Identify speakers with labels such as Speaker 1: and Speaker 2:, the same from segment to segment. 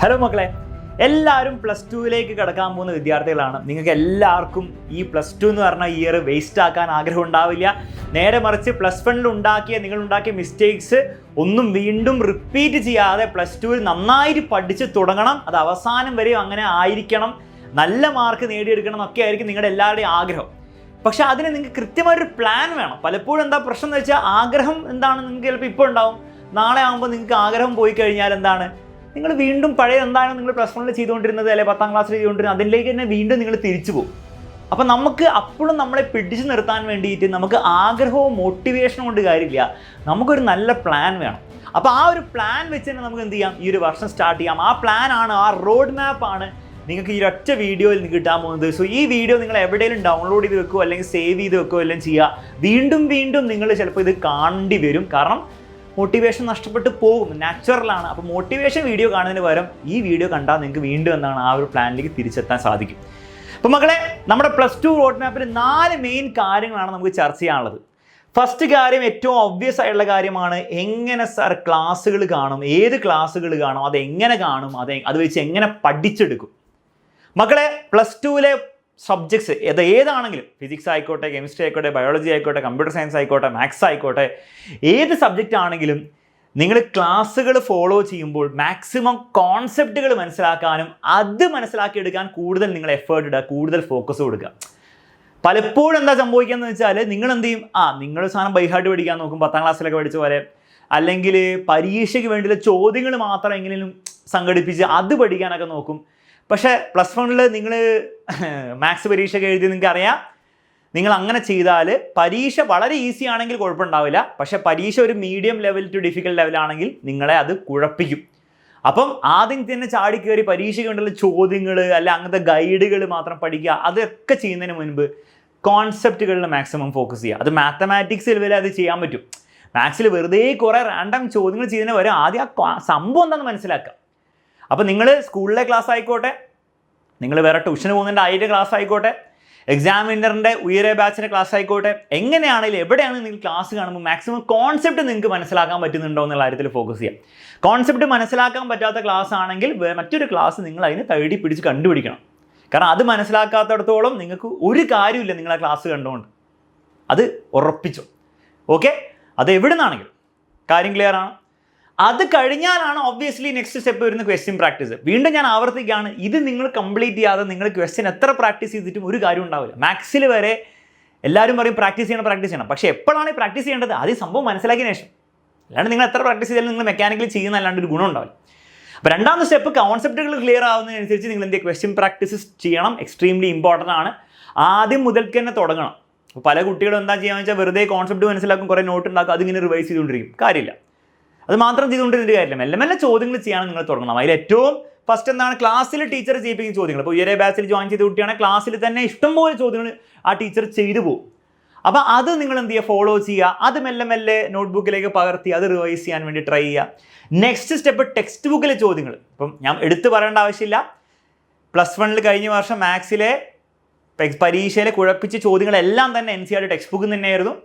Speaker 1: Hello മക്കളെ, എല്ലാവരും plus 2 കടക്കാൻ പോകുന്ന വിദ്യാർത്ഥികളാണ്. നിങ്ങൾക്ക് എല്ലാവർക്കും ഈ +2 എന്ന് പറഞ്ഞ ഇയർ വേസ്റ്റ് ആക്കാൻ ആഗ്രഹം ഉണ്ടാവില്ല. നേരെ മറിച്ച് +1 നിങ്ങൾ ഉണ്ടാക്കിയ മിസ്റ്റേക്സ് ഒന്നും വീണ്ടും റിപ്പീറ്റ് ചെയ്യാതെ +2 നന്നായിട്ട് പഠിച്ച് തുടങ്ങണം. അത് അവസാനം വരെ അങ്ങനെ ആയിരിക്കണം. നല്ല മാർക്ക് നേടിയെടുക്കണം എന്നൊക്കെ ആയിരിക്കും നിങ്ങളുടെ എല്ലാവരുടെയും ആഗ്രഹം. പക്ഷെ അതിന് നിങ്ങൾക്ക് കൃത്യമായൊരു പ്ലാൻ വേണം. പലപ്പോഴും എന്താ പ്രശ്നം എന്ന് വെച്ചാൽ, ആഗ്രഹം എന്താണ് നിങ്ങൾക്ക് ചിലപ്പോൾ ഇപ്പോൾ ഉണ്ടാവും, നാളെ ആകുമ്പോൾ നിങ്ങൾക്ക് ആഗ്രഹം പോയി കഴിഞ്ഞാൽ എന്താണ്, നിങ്ങൾ വീണ്ടും പഴയ എന്താണ് നിങ്ങൾ +1 ചെയ്തുകൊണ്ടിരുന്നത്, അല്ലെങ്കിൽ 10ാം ക്ലാസ്സിൽ ചെയ്തുകൊണ്ടിരുന്നത്, അതിലേക്ക് തന്നെ വീണ്ടും നിങ്ങൾ തിരിച്ചു പോകും. അപ്പം നമുക്ക് അപ്പോഴും നമ്മളെ പിടിച്ചു നിർത്താൻ വേണ്ടിയിട്ട് നമുക്ക് ആഗ്രഹവും മോട്ടിവേഷനും കൊണ്ട് കാര്യമില്ല. നമുക്കൊരു നല്ല പ്ലാൻ വേണം. അപ്പോൾ ആ ഒരു പ്ലാൻ വെച്ച് തന്നെ നമുക്ക് എന്ത് ചെയ്യാം, ഈ ഒരു വർഷം സ്റ്റാർട്ട് ചെയ്യാം. ആ പ്ലാനാണ്, ആ റോഡ് മാപ്പാണ് നിങ്ങൾക്ക് ഈ ഒറ്റ വീഡിയോയിൽ നിന്ന് കിട്ടാൻ പോകുന്നത്. സോ ഈ വീഡിയോ നിങ്ങൾ എവിടെയെങ്കിലും ഡൗൺലോഡ് ചെയ്ത് വെക്കുകയോ അല്ലെങ്കിൽ സേവ് ചെയ്ത് വെക്കുകയോ എല്ലാം ചെയ്യുക. വീണ്ടും വീണ്ടും നിങ്ങൾ ചിലപ്പോൾ ഇത് കാണേണ്ടി വരും. കാരണം മോട്ടിവേഷൻ നഷ്ടപ്പെട്ട് പോകും, നാച്ചുറലാണ്. അപ്പോൾ മോട്ടിവേഷൻ വീഡിയോ കാണുന്നതിന് പകരം ഈ വീഡിയോ കണ്ടാൽ നിങ്ങൾക്ക് വീണ്ടും എന്താണ് ആ ഒരു പ്ലാനിലേക്ക് തിരിച്ചെത്താൻ സാധിക്കും. അപ്പോൾ മക്കളെ, നമ്മുടെ +2 റോഡ് മാപ്പിൽ 4 മെയിൻ കാര്യങ്ങളാണ് നമുക്ക് ചർച്ച ചെയ്യാനുള്ളത്. ഫസ്റ്റ് കാര്യം, ഏറ്റവും ഒബ്വിയസ് ആയിട്ടുള്ള കാര്യമാണ്, എങ്ങനെ സാർ ക്ലാസ്സുകൾ കാണും, ഏത് ക്ലാസ്സുകൾ കാണും, അതെങ്ങനെ കാണും, അത് വെച്ച് എങ്ങനെ പഠിച്ചെടുക്കും. മക്കളെ, +2 സബ്ജക്ട്സ് ഏതാണെങ്കിലും, ഫിസിക്സ് ആയിക്കോട്ടെ, കെമിസ്ട്രി ആയിക്കോട്ടെ, ബയോളജി ആയിക്കോട്ടെ, കമ്പ്യൂട്ടർ സയൻസ് ആയിക്കോട്ടെ, മാത്സ് ആയിക്കോട്ടെ, ഏത് സബ്ജക്റ്റ് ആണെങ്കിലും നിങ്ങൾ ക്ലാസ്സുകൾ ഫോളോ ചെയ്യുമ്പോൾ മാക്സിമം കോൺസെപ്റ്റുകൾ മനസ്സിലാക്കാനും അത് മനസ്സിലാക്കിയെടുക്കാൻ കൂടുതൽ നിങ്ങൾ എഫേർട്ട് ഇടുക, കൂടുതൽ ഫോക്കസ് കൊടുക്കുക. പലപ്പോഴും എന്താ സംഭവിക്കുകയെന്ന് വെച്ചാൽ, നിങ്ങൾ എന്ത് ചെയ്യും, നിങ്ങൾ സാധനം ബൈഹാർട്ട് പഠിക്കാൻ നോക്കും, 10ാം ക്ലാസ്സിലൊക്കെ പഠിച്ച പോലെ, അല്ലെങ്കിൽ പരീക്ഷയ്ക്ക് വേണ്ടിയുള്ള ചോദ്യങ്ങൾ മാത്രം എങ്ങനെയും സംഘടിപ്പിച്ച് അത് പഠിക്കാനൊക്കെ നോക്കും. പക്ഷേ +1 നിങ്ങൾ മാത്സ് പരീക്ഷയൊക്കെ എഴുതി നിങ്ങൾക്ക് അറിയാം, നിങ്ങൾ അങ്ങനെ ചെയ്താൽ പരീക്ഷ വളരെ ഈസി ആണെങ്കിൽ കുഴപ്പമുണ്ടാവില്ല. പക്ഷേ പരീക്ഷ ഒരു മീഡിയം ലെവൽ ടു ഡിഫിക്കൽട്ട് ലെവലാണെങ്കിൽ നിങ്ങളെ അത് കുഴപ്പിക്കും. അപ്പം ആദ്യം തന്നെ ചാടിക്കയറി പരീക്ഷയ്ക്ക് വേണ്ടിയുള്ള ചോദ്യങ്ങൾ അല്ല അങ്ങനത്തെ ഗൈഡുകൾ മാത്രം പഠിക്കുക, അതൊക്കെ ചെയ്യുന്നതിന് മുൻപ് കോൺസെപ്റ്റുകളിൽ മാക്സിമം ഫോക്കസ് ചെയ്യുക. അത് മാത്തമാറ്റിക്സിൽ വരെ അത് ചെയ്യാൻ പറ്റും. മാത്സിൽ വെറുതെ കുറേ റാൻഡം ചോദ്യങ്ങൾ ചെയ്യുന്നതിന് വരെ ആദ്യം ആ സംഭവം എന്താണെന്ന് മനസ്സിലാക്കുക. അപ്പോൾ നിങ്ങൾ സ്കൂളിലെ ക്ലാസ് ആയിക്കോട്ടെ, നിങ്ങൾ വേറെ ട്യൂഷന് പോകുന്നതിൻ്റെ അതിൻ്റെ ക്ലാസ് ആയിക്കോട്ടെ, എക്സാമിനറിൻ്റെ ഉയരെ ബാച്ചിൻ്റെ ക്ലാസ് ആയിക്കോട്ടെ, എങ്ങനെയാണെങ്കിലും എവിടെയാണെങ്കിലും നിങ്ങൾ ക്ലാസ് കാണുമ്പോൾ മാക്സിമം കോൺസെപ്റ്റ് നിങ്ങൾക്ക് മനസ്സിലാക്കാൻ പറ്റുന്നുണ്ടോ എന്നുള്ള കാര്യത്തിൽ ഫോക്കസ് ചെയ്യാം. കോൺസെപ്റ്റ് മനസ്സിലാക്കാൻ പറ്റാത്ത ക്ലാസ് ആണെങ്കിൽ മറ്റൊരു ക്ലാസ് നിങ്ങൾ അതിന് തേടി പിടിച്ച് കണ്ടുപിടിക്കണം. കാരണം അത് മനസ്സിലാക്കാത്തടത്തോളം നിങ്ങൾക്ക് ഒരു കാര്യമില്ല നിങ്ങൾ ആ ക്ലാസ് കണ്ടുകൊണ്ട്. അത് ഉറപ്പിച്ചോ. ഓക്കെ, അത് എവിടെ നിന്നാണെങ്കിലും കാര്യം ക്ലിയർ ആണ്. അത് കഴിഞ്ഞാലാണ് ഒബ്വിയസ്ലി നെക്സ്റ്റ് സ്റ്റെപ്പ് വരുന്ന ക്വസ്റ്റ്യൻ പ്രാക്ടീസ്. വീണ്ടും ഞാൻ ആവർത്തിക്കുകയാണ്, ഇത് നിങ്ങൾ കംപ്ലീറ്റ് ചെയ്യാതെ നിങ്ങൾ ക്വസ്റ്റ്യൻ എത്ര പ്രാക്ടീസ് ചെയ്തിട്ടും ഒരു കാര്യം ഉണ്ടാവില്ല. മാത്സിൽ വരെ എല്ലാവരും പറയും പ്രാക്ടീസ് ചെയ്യണം. പക്ഷേ എപ്പോഴാണ് ഈ പ്രാക്ടീസ് ചെയ്യേണ്ടത്, അത് ഈ സംഭവം മനസ്സിലാക്കിയ ശേഷം. അല്ലാണ്ട് നിങ്ങൾ എത്ര പ്രാക്ടീസ് ചെയ്താലും നിങ്ങൾ മെക്കാനിക്കലി ചെയ്യുന്ന അല്ലാണ്ട് ഒരു ഗുണം ഉണ്ടാവില്ല. അപ്പോൾ രണ്ടാമത്തെ സ്റ്റെപ്പ്, കോൺസെപ്റ്റുകൾ ക്ലിയർ ആവുന്നതിനനുസരിച്ച് നിങ്ങൾ എന്തെങ്കിലും ക്വസ്റ്റ്യൻ പ്രാക്ടീസ് ചെയ്യണം. എക്സ്ട്രീംലി ഇമ്പോർട്ടൻ്റ് ആണ്. ആദ്യം മുതൽക്ക് തന്നെ തുടങ്ങണം. അപ്പോൾ പല കുട്ടികളും എന്താ ചെയ്യാന്ന് വെച്ചാൽ, വെറുതെ കോൺസെപ്റ്റ് മനസ്സിലാക്കും, കുറേ നോട്ട് ഉണ്ടാക്കും, അതിങ്ങനെ റിവൈസ് ചെയ്തുകൊണ്ടിരിക്കും. കാര്യമില്ല, അത് മാത്രം ചെയ്തുകൊണ്ടിരുന്ന കാര്യമില്ല. മെല്ലെ മെല്ലെ ചോദ്യങ്ങൾ ചെയ്യാൻ നിങ്ങൾ തുടങ്ങണം. അതിൽ ഏറ്റവും ഫസ്റ്റ് എന്താണ്, ക്ലാസ്സിൽ ടീച്ചർ ചെയ്യിപ്പിക്കുന്ന ചോദ്യങ്ങൾ. ഇപ്പോൾ ഉയരെ ബാച്ചിൽ ജോയിൻ ചെയ്ത കുട്ടിയാണെങ്കിൽ ക്ലാസ്സിൽ തന്നെ ഇഷ്ടംപോലെ ചോദ്യങ്ങൾ ആ ടീച്ചർ ചെയ്തു പോകും. അപ്പോൾ അത് നിങ്ങൾ എന്ത് ചെയ്യുക, ഫോളോ ചെയ്യുക. അത് മെല്ലെ മെല്ലെ നോട്ട്ബുക്കിലേക്ക് പകർത്തി അത് റിവൈസ് ചെയ്യാൻ വേണ്ടി ട്രൈ ചെയ്യുക. നെക്സ്റ്റ് സ്റ്റെപ്പ്, ടെക്സ്റ്റ് ബുക്കിലെ ചോദ്യങ്ങൾ. ഇപ്പം ഞാൻ എടുത്തു പറയേണ്ട ആവശ്യമില്ല, +1 കഴിഞ്ഞ വർഷം മാത്സിലെ പരീക്ഷയിലെ കുഴപ്പിച്ച ചോദ്യങ്ങളെല്ലാം തന്നെ NCERT ടെക്സ്റ്റ് ബുക്കിൽ തന്നെയായിരുന്നു.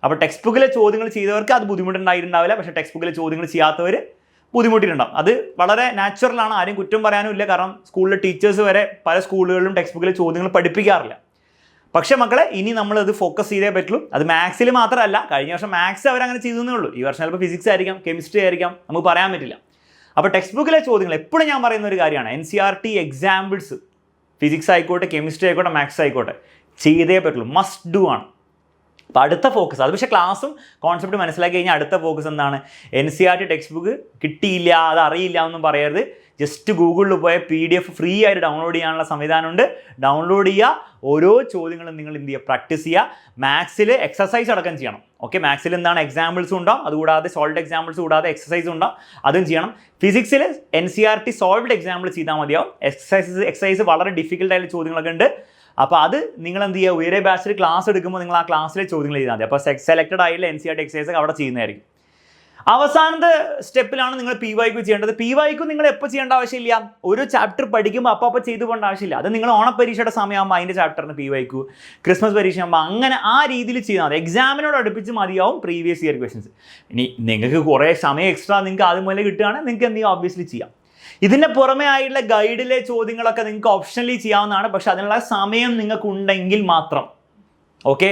Speaker 1: അപ്പോൾ ടെക്സ്റ്റ് ബുക്കിലെ ചോദ്യങ്ങൾ ചെയ്തവർക്ക് അത് ബുദ്ധിമുട്ടുണ്ടായിട്ടുണ്ടാവില്ല. പക്ഷേ ടെക്സ്റ്റ് ബുക്കിലെ ചോദ്യങ്ങൾ ചെയ്യാത്തവർ ബുദ്ധിമുട്ടിയിട്ടുണ്ടാവും. അത് വളരെ നാച്ചുറലാണ്, ആരും കുറ്റം പറയാനും ഇല്ല. കാരണം സ്കൂളിലെ ടീച്ചേഴ്സ് വരെ പല സ്കൂളുകളിലും ടെക്സ്റ്റ് ബുക്കിലെ ചോദ്യങ്ങൾ പഠിപ്പിക്കാറില്ല. പക്ഷേ മക്കളെ, ഇനി നമ്മളത് ഫോക്കസ് ചെയ്തേ പറ്റുള്ളൂ. അത് മാത്സിൽ മാത്രമല്ല, കഴിഞ്ഞ വർഷം മാത്സ് അവരങ്ങനെ ചെയ്തേ ഉള്ളൂ. ഈ വർഷം ചിലപ്പോൾ ഫിസിക്സ് ആയിരിക്കാം, കെമിസ്ട്രി ആയിരിക്കാം, നമുക്ക് പറയാൻ പറ്റില്ല. അപ്പോൾ ടെക്സ്റ്റ് ബുക്കിലെ ചോദ്യങ്ങൾ എപ്പോഴും ഞാൻ പറയുന്ന ഒരു കാര്യമാണ്, NCERT എക്സാമ്പിൾസ് ഫിസിക്സ് ആയിക്കോട്ടെ, കെമിസ്ട്രി ആയിക്കോട്ടെ, മാത്സ് ആയിക്കോട്ടെ ചെയ്തേ പറ്റുള്ളൂ. മസ്റ്റ് ഡു ആണ്. അപ്പോൾ അടുത്ത ഫോക്കസ് അത്. പക്ഷേ ക്ലാസ്സും കോൺസെപ്റ്റ് മനസ്സിലാക്കി കഴിഞ്ഞാൽ അടുത്ത ഫോക്കസ് എന്താണ്, NCERT ടെക്സ്റ്റ് ബുക്ക് കിട്ടിയില്ല, അത് അറിയില്ല എന്നും പറയരുത്. ജസ്റ്റ് ഗൂഗിളിൽ പോയ PDF ഫ്രീ ആയിട്ട് ഡൗൺലോഡ് ചെയ്യാനുള്ള സംവിധാനമുണ്ട്. ഡൗൺലോഡ് ചെയ്യുക. ഓരോ ചോദ്യങ്ങളും നിങ്ങൾ എന്ത് ചെയ്യുക, പ്രാക്ടീസ് ചെയ്യുക. മാത്സിൽ എക്സസൈസ് അടക്കം ചെയ്യണം. ഓക്കെ, മാത്സിൽ എന്താണ്, എക്സാമ്പിൾസ് ഉണ്ടാവും, അതുകൂടാതെ സോൾവ്ഡ് എക്സാമ്പിൾസ് കൂടാതെ എക്സസൈസ് ഉണ്ടാവും, അതും ചെയ്യണം. ഫിസിക്സിൽ NCERT സോൾവ്ഡ് എക്സാമ്പിൾ ചെയ്താൽ മതിയാവും. എക്സസൈസ് വളരെ ഡിഫിക്കൽട്ടായിട്ടുള്ള ചോദ്യങ്ങളൊക്കെ ഉണ്ട്. അപ്പോൾ അത് നിങ്ങൾ എന്ത് ചെയ്യുക, ഉയരെ ബാച്ചിൽ ക്ലാസ് എടുക്കുമ്പോൾ നിങ്ങൾ ആ ക്ലാസ്സിലെ ചോദ്യങ്ങൾ ചെയ്താൽ മതി. അപ്പോൾ സെലക്റ്റഡ് ആയിട്ടുള്ള NCERT എക്സസൈസ് അവിടെ ചെയ്യുന്നതായിരിക്കും. അവസാനത്തെ സ്റ്റെപ്പിലാണ് നിങ്ങൾ PYQ ചെയ്യേണ്ടത്. PYQ നിങ്ങൾ എപ്പോൾ ചെയ്യേണ്ട ആവശ്യമില്ല, ഒരു ചാപ്റ്റർ പഠിക്കുമ്പോൾ അപ്പോൾ ചെയ്തു പോകേണ്ട ആവശ്യമില്ല. അത് നിങ്ങൾ ഓണപ്പരീക്ഷയുടെ സമയമാകുമ്പോൾ അതിൻ്റെ ചാപ്റ്ററിന് PYQ, ക്രിസ്മസ് പരീക്ഷ ആകുമ്പോൾ അങ്ങനെ ആ രീതിയിൽ ചെയ്താൽ മതി. എക്സാമിനോട് അടുപ്പിച്ച് മതിയാവും പ്രീവിയസ് ഇയർ ക്വസ്റ്റൻസ്. ഇനി നിങ്ങൾക്ക് കുറേ സമയം എക്സ്ട്രാ നിങ്ങൾക്ക് ആദ്യം മുതലേ കിട്ടുകയാണെങ്കിൽ നിങ്ങൾക്ക് എന്ത് ചെയ്യാം, ഒബ്വിയസ്ലി ചെയ്യാം. ഇതിൻ്റെ പുറമെ ആയിട്ടുള്ള ഗൈഡിലെ ചോദ്യങ്ങളൊക്കെ നിങ്ങൾക്ക് ഓപ്ഷനലി ചെയ്യാവുന്നതാണ്, പക്ഷെ അതിനുള്ള സമയം നിങ്ങൾക്കുണ്ടെങ്കിൽ മാത്രം. ഓക്കെ,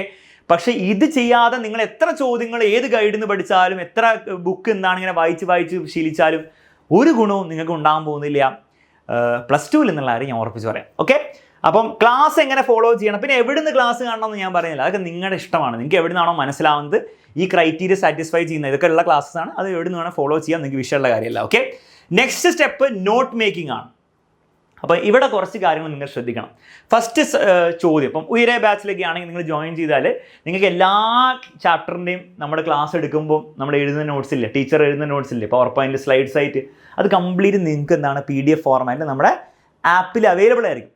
Speaker 1: പക്ഷേ ഇത് ചെയ്യാതെ നിങ്ങൾ എത്ര ചോദ്യങ്ങൾ ഏത് ഗൈഡിൽ നിന്ന് പഠിച്ചാലും എത്ര ബുക്ക് എന്താണ് ഇങ്ങനെ വായിച്ച് ശീലിച്ചാലും ഒരു ഗുണവും നിങ്ങൾക്ക് ഉണ്ടാകാൻ പോകുന്നില്ല +2 എന്നുള്ള കാര്യം ഞാൻ ഉറപ്പിച്ച് പറയാം. ഓക്കെ, അപ്പം ക്ലാസ് എങ്ങനെ ഫോളോ ചെയ്യണം, പിന്നെ എവിടെ നിന്ന് ക്ലാസ് കാണണമെന്ന് ഞാൻ പറയുന്നില്ല, അതൊക്കെ നിങ്ങളുടെ ഇഷ്ടമാണ്. നിങ്ങൾക്ക് എവിടെ നിന്നാണോ മനസ്സിലാവുന്നത്, ഈ ക്രൈറ്റീരിയ സാറ്റിസ്ഫൈ ചെയ്യുന്ന ഇതൊക്കെ ഉള്ള ക്ലാസ്സാണ്, അത് എവിടെ നിന്ന് വേണം ഫോളോ ചെയ്യാൻ, നിങ്ങൾക്ക് വിഷയമുള്ള കാര്യമല്ല. Okay, next step note making ആണ്. അപ്പോൾ ഇവിടെ കുറച്ച് കാര്യങ്ങൾ നിങ്ങൾ ശ്രദ്ധിക്കണം. ഫസ്റ്റ് ചോദ്യം, ഇപ്പം ഉയരെ ബാച്ചിലൊക്കെ ആണെങ്കിൽ നിങ്ങൾ ജോയിൻ ചെയ്താൽ നിങ്ങൾക്ക് എല്ലാ ചാപ്റ്ററിൻ്റെയും നമ്മുടെ ക്ലാസ് എടുക്കുമ്പോൾ നമ്മൾ എഴുതുന്ന നോട്ട്സ് ഇല്ലേ, ടീച്ചർ എഴുതുന്ന നോട്ട്സ് ഇല്ലേ, പവർ പോയിൻ്റ് സ്ലൈഡ്സ് ആയിട്ട്, അത് കംപ്ലീറ്റ് നിങ്ങൾക്ക് എന്താണ് PDF ഫോർമാറ്റിൽ നമ്മുടെ ആപ്പിൽ അവൈലബിൾ ആയിരിക്കും.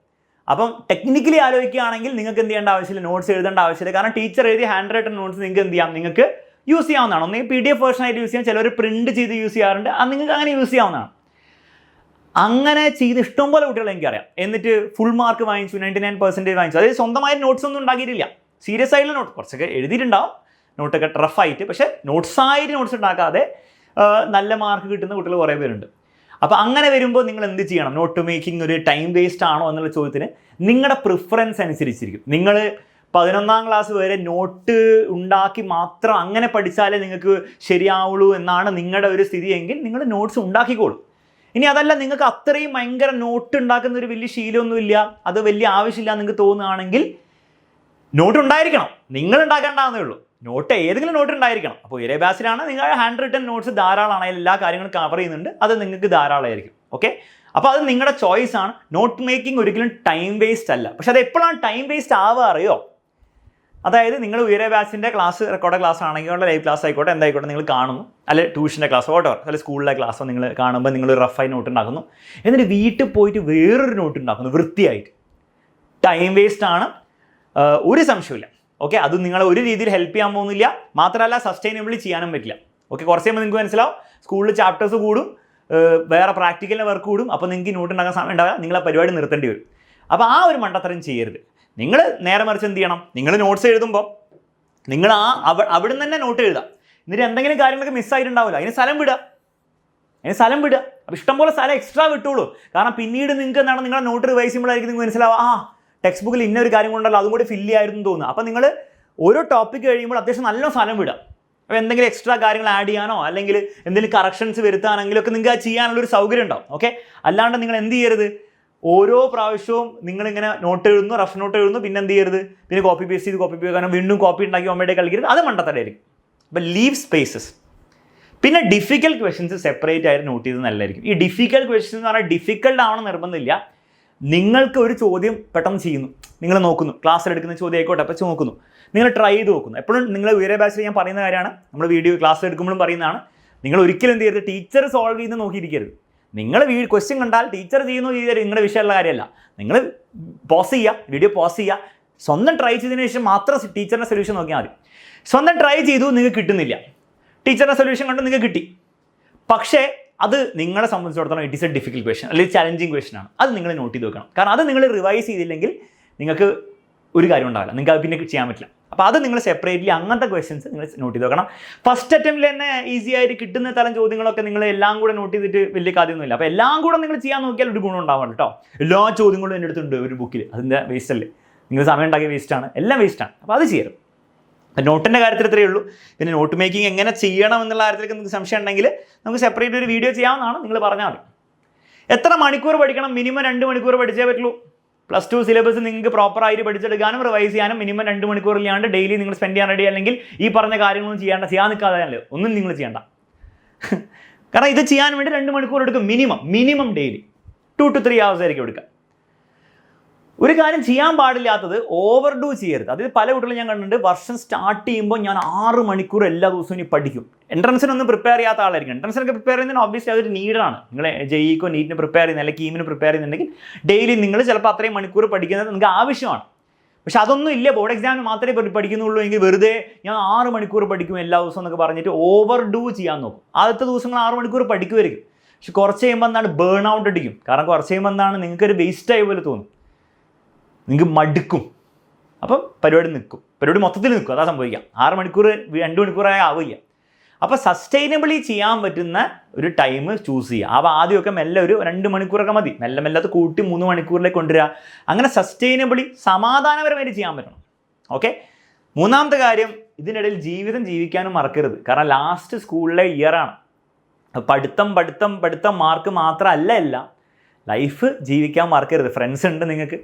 Speaker 1: അപ്പം ടെക്നിക്കലി ആലോചിക്കുകയാണെങ്കിൽ നിങ്ങൾക്ക് എന്ത് ചെയ്യേണ്ട ആവശ്യമില്ല, നോട്ട്സ് എഴുതേണ്ട ആവശ്യമില്ല. കാരണം ടീച്ചർ എഴുതിയ ഹാൻഡ് റൈറ്റൻ നോട്ട്സ് നിങ്ങൾക്ക് എന്ത് ചെയ്യാം, നിങ്ങൾക്ക് യൂസ് ചെയ്യാവുന്നതാണ്. ഒന്നെങ്കിൽ PDF വേർഷനായിട്ട് യൂസ് ചെയ്യാം, ചിലർ പ്രിൻറ്റ് ചെയ്ത് യൂസ് ചെയ്യാറുണ്ട്, അത് നിങ്ങൾക്ക് അങ്ങനെ യൂസ് ചെയ്യാവുന്നതാണ്. അങ്ങനെ ചെയ്ത് ഇഷ്ടംപോലെ കുട്ടികളെ എനിക്കറിയാം. എന്നിട്ട് ഫുൾ മാർക്ക് വാങ്ങിച്ചു, 99% വാങ്ങിച്ചു. അതായത് സ്വന്തമായി നോട്ട്സ് ഒന്നും ഉണ്ടാക്കിയിട്ടില്ല, സീരിയസ് ആയിട്ടുള്ള നോട്ട് കുറച്ചൊക്കെ എഴുതിയിട്ടുണ്ടാവും, നോട്ടൊക്കെ റഫായിട്ട്, പക്ഷേ നോട്ട്സായിട്ട് നോട്ട്സ് ഉണ്ടാക്കാതെ നല്ല മാർക്ക് കിട്ടുന്ന കുട്ടികൾ കുറേ പേരുണ്ട്. അപ്പോൾ അങ്ങനെ വരുമ്പോൾ നിങ്ങൾ എന്ത് ചെയ്യണം, നോട്ട് മേക്കിംഗ് ഒരു ടൈം വേസ്റ്റ് ആണോ എന്നുള്ള ചോദ്യത്തിന് നിങ്ങളുടെ പ്രിഫറൻസ് അനുസരിച്ചിരിക്കും. നിങ്ങൾ 11ാം ക്ലാസ് വരെ നോട്ട് ഉണ്ടാക്കി മാത്രം അങ്ങനെ പഠിച്ചാലേ നിങ്ങൾക്ക് ശരിയാവുള്ളൂ എന്നാണ് നിങ്ങളുടെ ഒരു സ്ഥിതിയെങ്കിൽ നിങ്ങൾ നോട്ട്സ് ഉണ്ടാക്കിക്കോളൂ. ഇനി അതല്ല, നിങ്ങൾക്ക് അത്രയും ഭയങ്കര നോട്ട് ഉണ്ടാക്കുന്ന ഒരു വലിയ ശീലമൊന്നുമില്ല, അത് വലിയ ആവശ്യമില്ല നിങ്ങൾക്ക് തോന്നുകയാണെങ്കിൽ നോട്ട് ഉണ്ടായിരിക്കണം, നിങ്ങൾ ഉണ്ടാക്കേണ്ടതെന്നേ ഉള്ളൂ. നോട്ട് ഏതെങ്കിലും നോട്ട് ഉണ്ടായിരിക്കണം. അപ്പോൾ ഒരേ ബാച്ചിലാണ് നിങ്ങൾ ഹാൻഡ് റിട്ടൺ നോട്ട്സ് ധാരാളമാണ്, എല്ലാ കാര്യങ്ങളും കവർ ചെയ്യുന്നുണ്ട്, അത് നിങ്ങൾക്ക് ധാരാളമായിരിക്കും. ഓക്കെ, അപ്പോൾ അത് നിങ്ങളുടെ ചോയ്സ് ആണ്. നോട്ട് മേക്കിംഗ് ഒരിക്കലും ടൈം വേസ്റ്റ് അല്ല. പക്ഷെ അത് എപ്പോഴാണ് ടൈം വേസ്റ്റ് ആവുക അറിയോ? അതായത് നിങ്ങൾ ഉയരെ ബാച്ചിൻ്റെ ക്ലാസ് റെക്കോർഡ് ക്ലാസ് ആണെങ്കിൽ ലൈവ് ക്ലാസ് ആയിക്കോട്ടെ, എന്തായിക്കോട്ടെ, നിങ്ങൾ കാണുന്നു, അല്ലെങ്കിൽ ട്യൂഷൻ്റെ ക്ലാസ് ഓട്ടോർ അല്ലെങ്കിൽ സ്കൂളിലെ ക്ലാസ്സോ നിങ്ങൾ കാണുമ്പോൾ നിങ്ങൾ റഫായി നോട്ട് ഉണ്ടാക്കുന്നു, എന്നിട്ട് വീട്ടിൽ പോയിട്ട് വേറൊരു നോട്ട് ഉണ്ടാക്കുന്നു വൃത്തിയായിട്ട്. ടൈം വേസ്റ്റ് ആണ്, ഒരു സംശയമില്ല. ഓക്കെ, അത് നിങ്ങളെ ഒരു രീതിയിൽ ഹെൽപ്പ് ചെയ്യാൻ പോകുന്നില്ല, മാത്രമല്ല സസ്റ്റൈനബിളി ചെയ്യാനും പറ്റില്ല. ഓക്കെ, കുറച്ച് കഴിയുമ്പോൾ നിങ്ങൾക്ക് മനസ്സിലാവും, സ്കൂളിൽ ചാപ്റ്റേഴ്സ് കൂടും, വേറെ പ്രാക്ടിക്കലിൻ്റെ വർക്ക് കൂടും, അപ്പോൾ നിങ്ങൾക്ക് നോട്ട് ഉണ്ടാക്കാൻ സമയം ഉണ്ടാവില്ല, നിങ്ങൾ ആ പരിപാടി നിർത്തേണ്ടി വരും. അപ്പോൾ ആ ഒരു മണ്ടത്തരം ചെയ്യരുത്. നിങ്ങൾ നേരെ മറിച്ച് എന്ത് ചെയ്യണം, നിങ്ങൾ നോട്ട്സ് എഴുതുമ്പോൾ നിങ്ങൾ അവിടെ നിന്ന് തന്നെ നോട്ട് എഴുതാം. എന്നിട്ട് എന്തെങ്കിലും കാര്യങ്ങളൊക്കെ മിസ്സായിട്ടുണ്ടാവില്ല, അതിന് സ്ഥലം വിടുക. അപ്പോൾ ഇഷ്ടംപോലെ സ്ഥലം എക്സ്ട്രാ വിട്ടുള്ളൂ. കാരണം പിന്നീട് നിങ്ങൾക്ക് എന്താണ് നിങ്ങളുടെ നോട്ട് റിവൈസ് ചെയ്യുമ്പോഴായിരിക്കും നിങ്ങൾക്ക് മനസ്സിലാവുക, ടെക്സ്റ്റ് ബുക്കിൽ ഇന്ന ഒരു കാര്യം കൊണ്ടല്ലോ അതും കൂടി ഫില്ല് ചെയ്യായിരുന്നു തോന്നുന്നു. അപ്പോൾ നിങ്ങൾ ഓരോ ടോപ്പിക്ക് കഴിയുമ്പോൾ അത്യാവശ്യം നല്ല സ്ഥലം വിടുക. അപ്പോൾ എന്തെങ്കിലും എക്സ്ട്രാ കാര്യങ്ങൾ ആഡ് ചെയ്യാനോ അല്ലെങ്കിൽ എന്തെങ്കിലും കറക്ഷൻസ് വരുത്താനെങ്കിലും ഒക്കെ നിങ്ങൾക്ക് അത് ചെയ്യാനുള്ളൊരു സൗകര്യം ഉണ്ടാവും. ഓക്കെ, അല്ലാണ്ട് നിങ്ങൾ എന്ത് ചെയ്യരുത്, ഓരോ പ്രാവശ്യവും നിങ്ങളിങ്ങനെ നോട്ട് എഴുതുന്നു, റഫ് നോട്ട് എഴുതുന്നു, പിന്നെ എന്ത് ചെയ്യരുത്, പിന്നെ കോപ്പി പേസ്റ്റ് ചെയ്ത് കാരണം വീണ്ടും കോപ്പി ഉണ്ടാക്കി ഒമ്മയുടെ കളിക്കരുത്, അത് മണ്ടത്തരായിരിക്കും. അപ്പോൾ ലീവ് സ്പേസസ്. പിന്നെ ഡിഫിക്കൽട്ട് ക്വസ്റ്റ്യൻസ് സെപ്പറേറ്റ് ആയിട്ട് നോട്ട് ചെയ്ത് നല്ലതായിരിക്കും. ഈ ഡിഫിക്കൽട്ട് ക്വസ്റ്റ്യൻസ് എന്ന് പറഞ്ഞാൽ ഡിഫിക്കൽട്ട് ആവണം നിർബന്ധമില്ല. നിങ്ങൾക്ക് ഒരു ചോദ്യം പെട്ടെന്ന് ചെയ്യുന്നു, നിങ്ങൾ നോക്കുന്നു, ക്ലാസ്സിലെടുക്കുന്ന ചോദ്യം ആയിക്കോട്ടെ, അപ്പോൾ നോക്കുന്നു, നിങ്ങൾ ട്രൈ ചെയ്ത് നോക്കുന്നു. എപ്പോഴും നിങ്ങൾ ഉയരെ ബാച്ചിൽ ഞാൻ പറയുന്ന കാര്യമാണ്, നമ്മൾ വീഡിയോ ക്ലാസ് എടുക്കുമ്പോഴും പറയുന്നതാണ്, നിങ്ങൾ ഒരിക്കലും എന്ത് ചെയ്യരുത്, ടീച്ചർ സോൾവ് ചെയ്യുന്നത് നോക്കിയിരിക്കരുത്. നിങ്ങൾ ക്വസ്റ്റ്യൻ കണ്ടാൽ ടീച്ചർ ചെയ്യുന്നു ചെയ്താൽ നിങ്ങളുടെ വിഷയമുള്ള കാര്യമല്ല. നിങ്ങൾ പോസ് ചെയ്യുക, വീഡിയോ പോസ് ചെയ്യുക, സ്വന്തം ട്രൈ ചെയ്തതിന് ശേഷം മാത്രം ടീച്ചറിൻ്റെ സൊല്യൂഷൻ നോക്കിയാൽ മതി. സ്വന്തം ട്രൈ ചെയ്തു, നിങ്ങൾക്ക് കിട്ടുന്നില്ല, ടീച്ചറിൻ്റെ സൊല്യൂഷൻ കണ്ട് നിങ്ങൾക്ക് കിട്ടി, പക്ഷേ അത് നിങ്ങളെ സംബന്ധിച്ചിടത്തോളം it is A difficult question അല്ലെങ്കിൽ ചലഞ്ചിങ് ക്വസ്റ്റൻ ആണ്. അത് നിങ്ങൾ നോട്ട് ചെയ്ത് വെക്കണം. കാരണം അത് നിങ്ങൾ റിവൈസ് ചെയ്തില്ലെങ്കിൽ നിങ്ങൾക്ക് ഒരു കാര്യം ഉണ്ടാവില്ല, നിങ്ങൾക്ക് അത് പിന്നെ ചെയ്യാൻ പറ്റില്ല. അപ്പോൾ അത് നിങ്ങൾ സെപ്പറേറ്റ്ലി അങ്ങനത്തെ ക്വസ്റ്റ്യൻസ് നിങ്ങൾ നോട്ട് ചെയ്ത് വെക്കണം. ഫസ്റ്റ് അറ്റംപ്റ്റിൽ തന്നെ ഈസി ആയിട്ട് കിട്ടുന്ന തരം ചോദ്യങ്ങളൊക്കെ നിങ്ങൾ എല്ലാം കൂടെ നോട്ട് ചെയ്തിട്ട് വലിയ കാര്യമൊന്നുമില്ല. അപ്പോൾ എല്ലാം കൂടെ നിങ്ങൾ ചെയ്യാൻ നോക്കിയാൽ ഒരു ഗുണം ഉണ്ടാവാണ് കേട്ടോ. എല്ലാ ചോദ്യങ്ങളും എൻ്റെ അടുത്തുണ്ട് ഒരു ബുക്കിൽ, അതിൻ്റെ വേസ്റ്റ് അല്ലേ, നിങ്ങൾ സമയം ഉണ്ടാക്കിയ വേസ്റ്റാണ്, എല്ലാം വേസ്റ്റാണ്. അപ്പോൾ അത് ചെയ്യരുത്. നോട്ടിൻ്റെ കാര്യത്തിൽ ഇത്രയേ ഉള്ളൂ. പിന്നെ നോട്ട് മേക്കിംഗ് എങ്ങനെ ചെയ്യണം എന്നുള്ള കാര്യത്തിലേക്ക് നിങ്ങൾക്ക് സംശയം ഉണ്ടെങ്കിൽ നമുക്ക് സെപ്പറേറ്റ് ഒരു വീഡിയോ ചെയ്യാവുന്നതാണ്, നിങ്ങൾ പറഞ്ഞാൽ മതി. എത്ര മണിക്കൂർ പഠിക്കണം? മിനിമം 2 മണിക്കൂർ പഠിച്ചേ പറ്റുള്ളൂ. +2 സിലബസ് നിങ്ങൾക്ക് പ്രോപ്പറായിട്ട് പഠിച്ചെടുക്കാനും റിവൈസ് ചെയ്യാനും മിനിമം 2 മണിക്കൂറില്ലാണ്ട് ഡെയിലി നിങ്ങൾ സ്പെൻഡ് ചെയ്യാൻ റെഡി, അല്ലെങ്കിൽ ഈ പറഞ്ഞ കാര്യങ്ങളൊന്നും ചെയ്യാൻ നിൽക്കാതെ അല്ലേ ഒന്നും നിങ്ങൾ ചെയ്യേണ്ട. കാരണം ഇത് ചെയ്യാൻ വേണ്ടി 2 മണിക്കൂർ എടുക്കും മിനിമം ഡെയിലി 2 to 3 hours ആയിരിക്കും എടുക്കുക. ഒരു കാര്യം ചെയ്യാൻ പാടില്ലാത്തത് ഓവർഡു ചെയ്യരുത്. അതായത് പല കുട്ടികളും ഞാൻ കണ്ടിട്ടുണ്ട്, വർഷം സ്റ്റാർട്ട് ചെയ്യുമ്പോൾ ഞാൻ 6 മണിക്കൂർ എല്ലാ ദിവസവും ഇനി പഠിക്കും. എൻട്രൻസിനൊന്നും പ്രിപ്പയർ ചെയ്യാത്ത ആളായിരിക്കും. എൻട്രൻസിനൊക്കെ പ്രിപ്പയർ ചെയ്യുന്നതിന് ഒബ്വിയസ്ലി അതൊരു നീഡാണ്. നിങ്ങൾ JEEക്കോ നീറ്റിന് പ്രിപ്പയർ ചെയ്യുന്ന അല്ലെങ്കിൽ കീമിന് പ്രിപ്പയർ ചെയ്യുന്നുണ്ടെങ്കിൽ ഡെയിലി നിങ്ങൾ ചിലപ്പോൾ അത്രയും മണിക്കൂർ പഠിക്കുന്നത് നിങ്ങൾക്ക് ആവശ്യമാണ്. പക്ഷെ അതൊന്നും ഇല്ല, ബോർഡ് എക്സാമിന് മാത്രമേ പഠിക്കുന്നുള്ളൂ എങ്കിൽ വെറുതെ ഞാൻ 6 മണിക്കൂർ പഠിക്കും എല്ലാ ദിവസവും എന്നൊക്കെ പറഞ്ഞിട്ട് ഓവർഡു ചെയ്യാൻ നോക്കും. ആദ്യത്തെ ദിവസങ്ങൾ 6 മണിക്കൂർ പഠിക്കുമായിരിക്കും, പക്ഷെ കുറച്ച് കഴിയുമ്പോൾ എന്താണ് ബേൺ ഔട്ട് അടിക്കും. കാരണം കുറച്ച് കഴിയുമ്പോൾ എന്താണ് നിങ്ങൾക്കൊരു വേസ്റ്റായ പോലെ തോന്നും, നിങ്ങൾക്ക് മടുക്കും. അപ്പം പരിപാടി മൊത്തത്തിൽ നിൽക്കും. അതാ സംഭവിക്കാം. 6 മണിക്കൂർ 2 മണിക്കൂറായി ആവില്ല. അപ്പോൾ സസ്റ്റൈനബിളി ചെയ്യാൻ പറ്റുന്ന ഒരു ടൈം ചൂസ് ചെയ്യുക. അപ്പോൾ ആദ്യമൊക്കെ മെല്ലെ ഒരു 2 മണിക്കൂറൊക്കെ മതി, മെല്ലെ മെല്ലെ അത് കൂട്ടി 3 മണിക്കൂറിലേക്ക് കൊണ്ടുവരിക. അങ്ങനെ സസ്റ്റൈനബിളി സമാധാനപരമായിട്ട് ചെയ്യാൻ പറ്റണം. ഓക്കെ. മൂന്നാമത്തെ കാര്യം, ഇതിനിടയിൽ ജീവിതം ജീവിക്കാനും മറക്കരുത്. കാരണം ലാസ്റ്റ് സ്കൂളിലെ ഇയറാണ്. പഠിത്തം മാർക്ക് മാത്രമല്ല എല്ലാം, ലൈഫ് ജീവിക്കാൻ മറക്കരുത്. ഫ്രണ്ട്സ് ഉണ്ട് നിങ്ങൾക്ക്,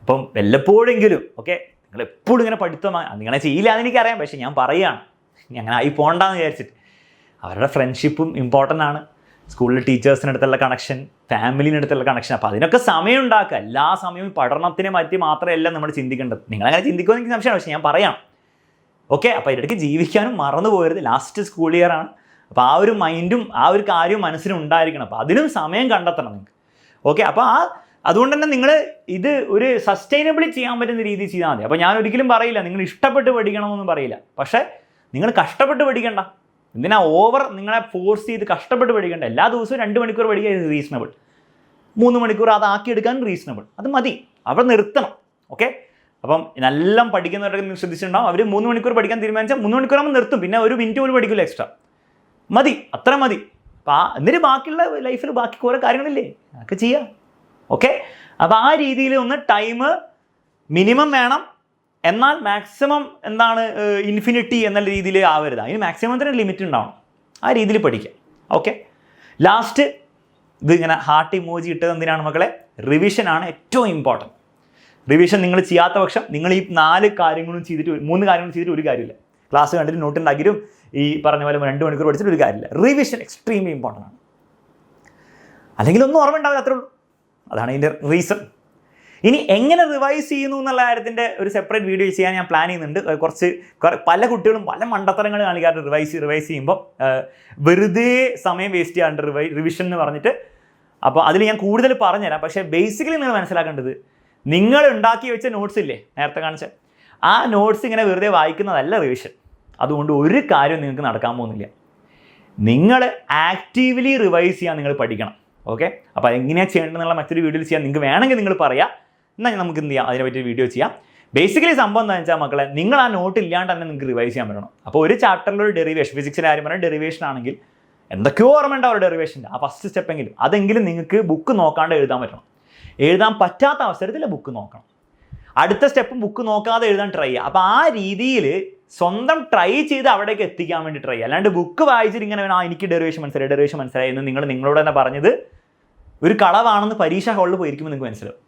Speaker 1: അപ്പം വല്ലപ്പോഴെങ്കിലും ഓക്കെ, നിങ്ങൾ എപ്പോഴും ഇങ്ങനെ നിങ്ങളെ ചെയ്യില്ല എന്ന് എനിക്കറിയാം, പക്ഷേ ഞാൻ പറയുകയാണ്, അങ്ങനെ ആയി പോകണ്ടെന്ന് വിചാരിച്ചിട്ട്. അവരുടെ ഫ്രണ്ട്ഷിപ്പും ഇമ്പോർട്ടൻ്റ് ആണ്. സ്കൂളിലെ ടീച്ചേഴ്സിനടുത്തുള്ള കണക്ഷൻ, ഫാമിലിനടുത്തുള്ള കണക്ഷൻ. അപ്പോൾ അതിനൊക്കെ സമയം ഉണ്ടാക്കുക. എല്ലാ സമയവും പഠനത്തിനെ പറ്റി മാത്രമല്ല നമ്മൾ ചിന്തിക്കേണ്ടത്. നിങ്ങളങ്ങനെ ചിന്തിക്കുമെന്ന് എനിക്ക് സംശയമാണ്, പക്ഷേ ഞാൻ പറയാം. ഓക്കെ. അപ്പോൾ ഇതിടയ്ക്ക് ജീവിക്കാനും മറന്നു പോകരുത്. ലാസ്റ്റ് സ്കൂൾ ഇയർ ആണ്. അപ്പോൾ ആ ഒരു മൈൻഡും ആ ഒരു കാര്യവും മനസ്സിലുണ്ടായിരിക്കണം. അപ്പോൾ അതിനും സമയം കണ്ടെത്തണം നിങ്ങൾക്ക്. ഓക്കെ. അപ്പോൾ അതുകൊണ്ട് തന്നെ നിങ്ങൾ ഇത് ഒരു സസ്റ്റൈനബിളി ചെയ്യാൻ പറ്റുന്ന രീതിയിൽ ചെയ്താൽ മതി. അപ്പോൾ ഞാൻ ഒരിക്കലും പറയില്ല നിങ്ങൾ ഇഷ്ടപ്പെട്ട് പഠിക്കണമെന്നൊന്നും പറയില്ല, പക്ഷേ നിങ്ങൾ കഷ്ടപ്പെട്ട് പഠിക്കണ്ട. എന്തിനാ ഓവർ നിങ്ങളെ ഫോഴ്സ് ചെയ്ത് കഷ്ടപ്പെട്ട് പഠിക്കേണ്ട. എല്ലാ ദിവസവും 2 മണിക്കൂർ പഠിക്കുക റീസണബിൾ, 3 മണിക്കൂർ അതാക്കിയെടുക്കാൻ റീസണബിൾ, അത് മതി. അവിടെ നിർത്തണം. ഓക്കെ. അപ്പം നല്ല പഠിക്കുന്നവരൊക്കെ നിങ്ങൾ ശ്രദ്ധിച്ചിട്ടുണ്ടാവും, അവർ 3 മണിക്കൂർ പഠിക്കാൻ തീരുമാനിച്ചാൽ 3 മണിക്കൂറാകുമ്പോൾ നിർത്തും, പിന്നെ 1 മിനിറ്റ് പോലും പഠിക്കില്ല എക്സ്ട്രാ. മതി, അത്ര മതി. അപ്പോൾ എന്നിട്ട് ബാക്കിയുള്ള ലൈഫിൽ ബാക്കി കുറേ കാര്യങ്ങളില്ലേ, അതൊക്കെ ചെയ്യാം. ഓക്കെ. അപ്പോൾ ആ രീതിയിൽ ഒന്ന് ടൈം മിനിമം വേണം, എന്നാൽ മാക്സിമം എന്താണ് ഇൻഫിനിറ്റി എന്നുള്ള രീതിയിൽ ആവരുത്. അതിന് മാക്സിമത്തിന് ലിമിറ്റ് ഉണ്ടാവണം. ആ രീതിയിൽ പഠിക്കാം. ഓക്കെ. ലാസ്റ്റ് ഇത് ഇങ്ങനെ ഹാർട്ട് ഇമോജി ഇട്ടത് എന്തിനാണ് മക്കളെ? റിവിഷനാണ് ഏറ്റവും ഇമ്പോർട്ടൻറ്റ്. റിവിഷൻ നിങ്ങൾ ചെയ്യാത്ത പക്ഷം നിങ്ങൾ ഈ 3 കാര്യങ്ങളും ചെയ്തിട്ട് ഒരു കാര്യമില്ല. ക്ലാസ് കണ്ടിട്ട് നോട്ട് ഉണ്ടാക്കിയിട്ടും ഈ പറഞ്ഞ പോലെ 2 മണിക്കൂർ പഠിച്ചിട്ട് ഒരു കാര്യമില്ല. റിവിഷൻ എക്സ്ട്രീംലി ഇമ്പോർട്ടൻ്റ് ആണ്. അല്ലെങ്കിൽ ഒന്നും ഓർമ്മ ഉണ്ടാവില്ല, അത്രേ ഉള്ളൂ. അതാണ് ഇതിൻ്റെ റീസൺ. ഇനി എങ്ങനെ റിവൈസ് ചെയ്യുന്നു എന്നുള്ള കാര്യത്തിൻ്റെ ഒരു സെപ്പറേറ്റ് വീഡിയോ ചെയ്യാൻ ഞാൻ പ്ലാൻ ചെയ്യുന്നുണ്ട്. പല കുട്ടികളും പല മണ്ടത്തരങ്ങൾ കാണിക്കാറുണ്ട് റിവൈസ് ചെയ്യുമ്പോൾ, വെറുതെ സമയം വേസ്റ്റ് ചെയ്യാറുണ്ട് റിവിഷൻ എന്ന് പറഞ്ഞിട്ട്. അപ്പോൾ അതിൽ ഞാൻ കൂടുതൽ പറഞ്ഞുതരാം. പക്ഷേ ബേസിക്കലി നിങ്ങൾ മനസ്സിലാക്കേണ്ടത്, നിങ്ങൾ ഉണ്ടാക്കി വെച്ച നോട്ട്സ് ഇല്ലേ നേരത്തെ കാണിച്ച, ആ നോട്ട്സ് ഇങ്ങനെ വെറുതെ വായിക്കുന്നതല്ല റിവിഷൻ. അതുകൊണ്ട് ഒരു കാര്യവും നിങ്ങൾക്ക് നടക്കാൻ പോകുന്നില്ല. നിങ്ങൾ ആക്റ്റീവ്ലി റിവൈസ് ചെയ്യാൻ നിങ്ങൾ പഠിക്കണം. ഓക്കെ. അപ്പോൾ എങ്ങനെയാണ് ചെയ്യേണ്ടതെന്നുള്ള മറ്റൊരു വീഡിയോയിൽ ചെയ്യാം. നിങ്ങൾക്ക് വേണമെങ്കിൽ നിങ്ങൾ പറയാം, എന്നാൽ നമുക്ക് എന്ത് ചെയ്യാം, അതിനെ പറ്റി വീഡിയോ ചെയ്യാം. ബേസിക്കലി സംഭവം എന്താണെന്ന് വെച്ചാൽ മക്കളെ, നിങ്ങൾ ആ നോട്ട് ഇല്ലാണ്ട് തന്നെ നിങ്ങൾക്ക് റിവൈസ് ചെയ്യാൻ പറ്റണം. അപ്പോൾ ഒരു ചാപ്റ്ററിലൊരു ഡെറിവേഷൻ, ഫിസിക്സിൻ്റെ കാര്യം പറഞ്ഞാൽ ഡെറിവേഷൻ ആണെങ്കിൽ എന്തൊക്കെയോ ഓർമ്മ ഉണ്ടാവും ഒരു ഡെറിവേഷൻ്റെ ആ ഫസ്റ്റ് സ്റ്റെപ്പെങ്കിലും, അതെങ്കിലും നിങ്ങൾക്ക് ബുക്ക് നോക്കാണ്ട് എഴുതാൻ പറ്റണം. എഴുതാൻ പറ്റാത്ത അവസരത്തിൽ ബുക്ക് നോക്കണം. അടുത്ത സ്റ്റെപ്പും ബുക്ക് നോക്കാതെ എഴുതാൻ ട്രൈ ചെയ്യുക. അപ്പോൾ ആ രീതിയിൽ സ്വന്തം ട്രൈ ചെയ്ത് അവിടേക്ക് എത്തിക്കാൻ വേണ്ടി ട്രൈ ചെയ്യുക. അല്ലാണ്ട് ബുക്ക് വായിച്ചിട്ട് ഇങ്ങനെ എനിക്ക് ഡെറിവേഷൻ മനസ്സിലായി എന്ന് നിങ്ങളോട് തന്നെ പറഞ്ഞത് ഒരു കളവാണെന്ന് പരീക്ഷ ഹാളിൽ പോയിരിക്കുമ്പോൾ നിങ്ങൾക്ക് മനസ്സിലാവും,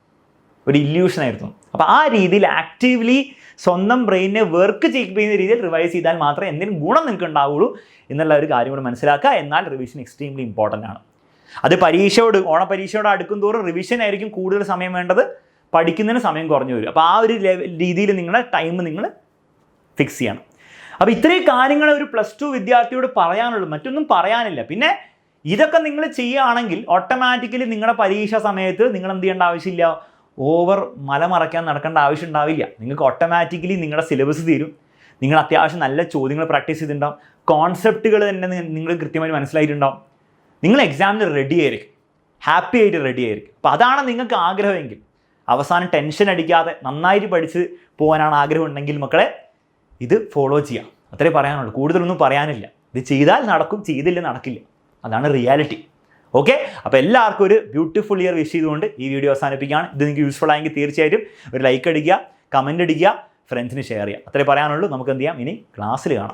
Speaker 1: ഒരു ഇല്യൂഷനായിരുന്നു. അപ്പോൾ ആ രീതിയിൽ ആക്റ്റീവ്ലി സ്വന്തം ബ്രെയിനെ വർക്ക് ചെയ്യുന്ന രീതിയിൽ റിവൈസ് ചെയ്താൽ മാത്രമേ എന്തെങ്കിലും ഗുണം നിങ്ങൾക്ക് ഉണ്ടാവുള്ളൂ എന്നുള്ള ഒരു കാര്യം കൂടെ മനസ്സിലാക്കുക. എന്നാൽ റിവിഷൻ എക്സ്ട്രീംലി ഇമ്പോർട്ടൻ്റ് ആണ്. അത് ഓണപരീക്ഷയോട് അടുക്കും തോറും റിവിഷൻ ആയിരിക്കും കൂടുതൽ സമയം വേണ്ടത്, പഠിക്കുന്നതിന് സമയം കുറഞ്ഞു വരും. അപ്പോൾ ആ ഒരു രീതിയിൽ നിങ്ങളുടെ ടൈം നിങ്ങൾ ഫിക്സ് ചെയ്യണം. അപ്പോൾ ഇത്രയും കാര്യങ്ങൾ ഒരു +2 വിദ്യാർത്ഥിയോട് പറയാനുള്ളൂ, മറ്റൊന്നും പറയാനില്ല. പിന്നെ ഇതൊക്കെ നിങ്ങൾ ചെയ്യുകയാണെങ്കിൽ ഓട്ടോമാറ്റിക്കലി നിങ്ങളുടെ പരീക്ഷ സമയത്ത് നിങ്ങൾ എന്ത് ചെയ്യേണ്ട ആവശ്യമില്ല, ഓവർ മലമറയ്ക്കാൻ നടക്കേണ്ട ആവശ്യം ഉണ്ടാവില്ല. നിങ്ങൾക്ക് ഓട്ടോമാറ്റിക്കലി നിങ്ങളുടെ സിലബസ് തീരും. നിങ്ങൾ അത്യാവശ്യം നല്ല ചോദ്യങ്ങൾ പ്രാക്ടീസ് ചെയ്തിട്ടുണ്ടാവും, കോൺസെപ്റ്റുകൾ തന്നെ നിങ്ങൾ കൃത്യമായി മനസ്സിലായിട്ടുണ്ടാവും. നിങ്ങൾ എക്സാമിന് റെഡി ആയിരിക്കും, ഹാപ്പി ആയിട്ട് റെഡി ആയിരിക്കും. അപ്പോൾ അതാണ് നിങ്ങൾക്ക് ആഗ്രഹമെങ്കിൽ, അവസാനം ടെൻഷൻ അടിക്കാതെ നന്നായിട്ട് പഠിച്ച് പോകാനാണ് ആഗ്രഹം ഉണ്ടെങ്കിൽ മക്കളെ ഇത് ഫോളോ ചെയ്യാം. അത്രേ പറയാനുള്ളൂ, കൂടുതലൊന്നും പറയാനില്ല. ഇത് ചെയ്താൽ നടക്കും, ചെയ്തില്ല നടക്കില്ല. അതാണ് റിയാലിറ്റി. ഓക്കെ. അപ്പോൾ എല്ലാവർക്കും ഒരു ബ്യൂട്ടിഫുൾ ഇയർ വിഷ് ചെയ്തുകൊണ്ട് ഈ വീഡിയോ അവസാനിപ്പിക്കുകയാണ്. ഇത് നിങ്ങൾക്ക് യൂസ്ഫുൾ ആയെങ്കിൽ തീർച്ചയായിട്ടും ഒരു ലൈക്ക് അടിക്കുക, കമൻറ്റ് അടിക്കുക, ഫ്രണ്ട്സിന് ഷെയർ ചെയ്യുക. അത്രേ പറയാനുള്ളൂ. നമുക്ക് എന്ത് ചെയ്യാം, ഇനി ക്ലാസ്സിൽ കാണാം.